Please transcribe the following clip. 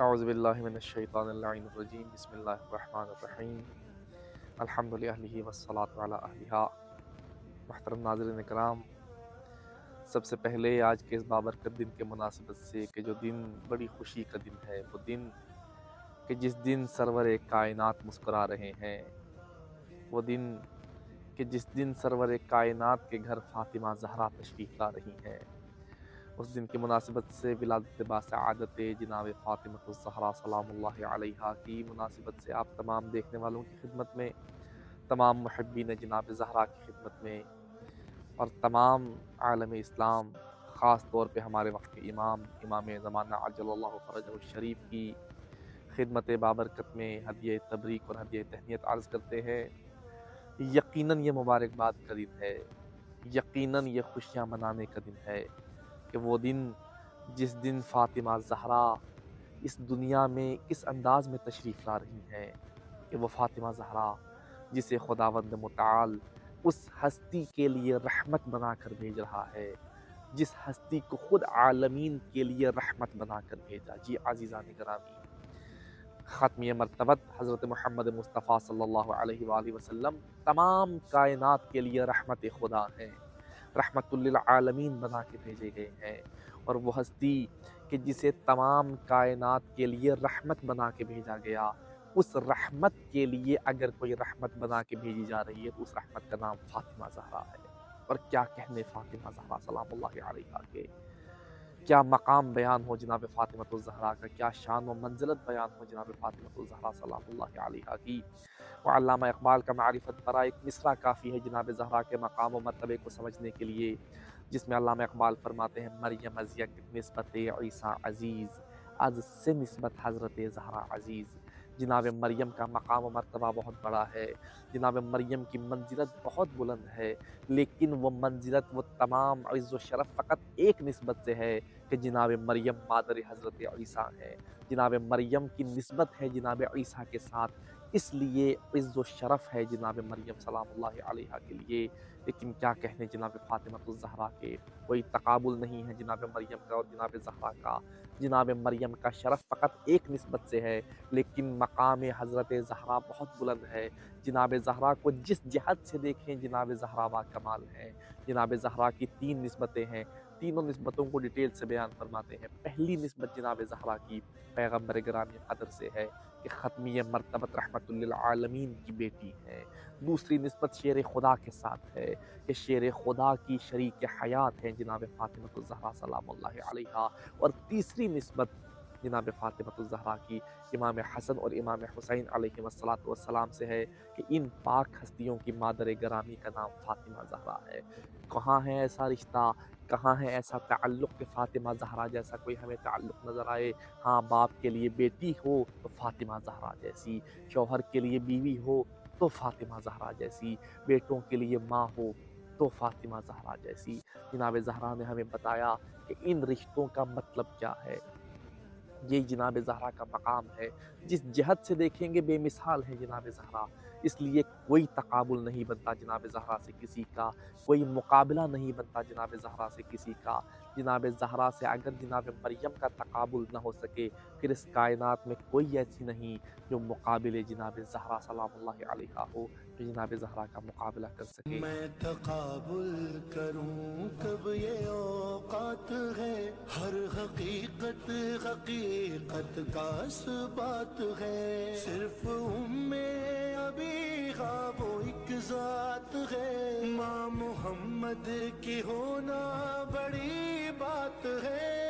اعوذ باللہ من الشیطان اللعین الرجیم بسم اللہ الرحمن الرحیم الحمد للہ والصلاة علی اہلہا۔ محترم ناظرین کرام، سب سے پہلے آج کے اس بابرکت دن کے مناسبت سے کہ جو دن بڑی خوشی کا دن ہے، وہ دن کہ جس دن سرور کائنات مسکرا رہے ہیں، وہ دن کہ جس دن سرور کائنات کے گھر فاطمہ زہرا تشریف لا رہی ہیں، اس دن کی مناسبت سے ولادت باسعادت جناب فاطمہ الزہرا سلام اللہ علیہا کی مناسبت سے آپ تمام دیکھنے والوں کی خدمت میں، تمام محبین جناب زہرا کی خدمت میں، اور تمام عالم اسلام، خاص طور پہ ہمارے وقت کے امام زمانہ عجل اللہ فرجہ الشریف کی خدمت بابرکت میں ہدیہ تبریک اور ہدیہ تہنیت عرض کرتے ہیں۔ یقیناً یہ مبارکباد کا دن ہے، یقیناً یہ خوشیاں منانے کا دن ہے کہ وہ دن جس دن فاطمہ زہرا اس دنیا میں کس انداز میں تشریف لا رہی ہیں، کہ وہ فاطمہ زہرا جسے خداوند متعال اس ہستی کے لیے رحمت بنا کر بھیج رہا ہے، جس ہستی کو خود عالمین کے لیے رحمت بنا کر بھیجا۔ جی عزیزان گرامی، ختمی مرتبت حضرت محمد مصطفیٰ صلی اللہ علیہ وآلہ وسلم تمام کائنات کے لیے رحمت خدا ہیں، رحمت للعالمین بنا کے بھیجے گئے ہیں، اور وہ ہستی کہ جسے تمام کائنات کے لیے رحمت بنا کے بھیجا گیا، اس رحمت کے لیے اگر کوئی رحمت بنا کے بھیجی جا رہی ہے تو اس رحمت کا نام فاطمہ زہرا ہے۔ اور کیا کہنے فاطمہ زہرا سلام اللہ علیہا کے، کیا مقام بیان ہو جناب فاطمہ الزہرا کا، کیا شان و منزلت بیان ہو جناب فاطمہ الزہرا سلام اللہ علیہا کی۔ وہ علامہ اقبال کا معرفت برا ایک مصرع کافی ہے جناب زہرا کے مقام و مرتبے کو سمجھنے کے لیے، جس میں علامہ اقبال فرماتے ہیں: مریم از یک نسبت عیسیٰ عزیز، از سے نسبت حضرت زہرا عزیز۔ جناب مریم کا مقام و مرتبہ بہت بڑا ہے، جناب مریم کی منزلت بہت بلند ہے، لیکن وہ منزلت، وہ تمام عز و شرف فقط ایک نسبت سے ہے کہ جناب مریم مادر حضرت عیسیٰ ہیں۔ جناب مریم کی نسبت ہے جناب عیسیٰ کے ساتھ، اس لیے عز و شرف ہے جناب مریم سلام اللہ علیہا کے لیے۔ لیکن کیا کہنے جناب فاطمہ الزہرا کے، کوئی تقابل نہیں ہے جناب مریم کا اور جناب زہرا کا۔ جناب مریم کا شرف فقط ایک نسبت سے ہے، لیکن مقام حضرت زہرا بہت بلند ہے۔ جناب زہرا کو جس جہت سے دیکھیں جناب زہرا با کمال ہیں۔ جناب زہرا کی 3 نسبتیں ہیں، تینوں نسبتوں کو ڈیٹیل سے بیان فرماتے ہیں۔ پہلی نسبت جناب زہرا کی پیغمبر گرامی قدر سے ہے کہ ختمی مرتبت رحمت للعالمین کی بیٹی ہیں۔ دوسری نسبت شیر خدا کے ساتھ ہے کہ شیر خدا کی شریک حیات ہیں جناب فاطمہ الزہرا سلام اللہ علیہا۔ اور تیسری نسبت جناب فاطمہ الزہرا کی امام حسن اور امام حسین علیہ السلام سے ہے کہ ان پاک ہستیوں کی مادر گرامی کا نام فاطمہ زہرا ہے۔ کہاں ہے ایسا رشتہ، کہاں ہے ایسا تعلق کہ فاطمہ زہرا جیسا کوئی ہمیں تعلق نظر آئے؟ ہاں، باپ کے لیے بیٹی ہو تو فاطمہ زہرا جیسی، شوہر کے لیے بیوی ہو تو فاطمہ زہرا جیسی، بیٹوں کے لیے ماں ہو تو فاطمہ زہرا جیسی۔ جناب زہرا نے ہمیں بتایا کہ ان رشتوں کا مطلب کیا ہے۔ یہ جناب زہرا کا مقام ہے، جس جہت سے دیکھیں گے بے مثال ہے جناب زہرا، اس لیے کوئی تقابل نہیں بنتا جناب زہرا سے کسی کا، کوئی مقابلہ نہیں بنتا جناب زہرا سے کسی کا۔ جناب زہرا سے اگر جناب مریم کا تقابل نہ ہو سکے، پھر اس کائنات میں کوئی ایسی نہیں جو مقابل جناب زہرا سلام اللہ علیہا ہو، جو جناب زہرا کا مقابلہ کر سکے۔ میں تقابل کروں کب، یہ اوقات ہے، ہر حقیقت حقیقت کا بات ہے، صرف ابھی وہ ایک ذات ہے، ماں محمد کی ہونا بڑی بات ہے۔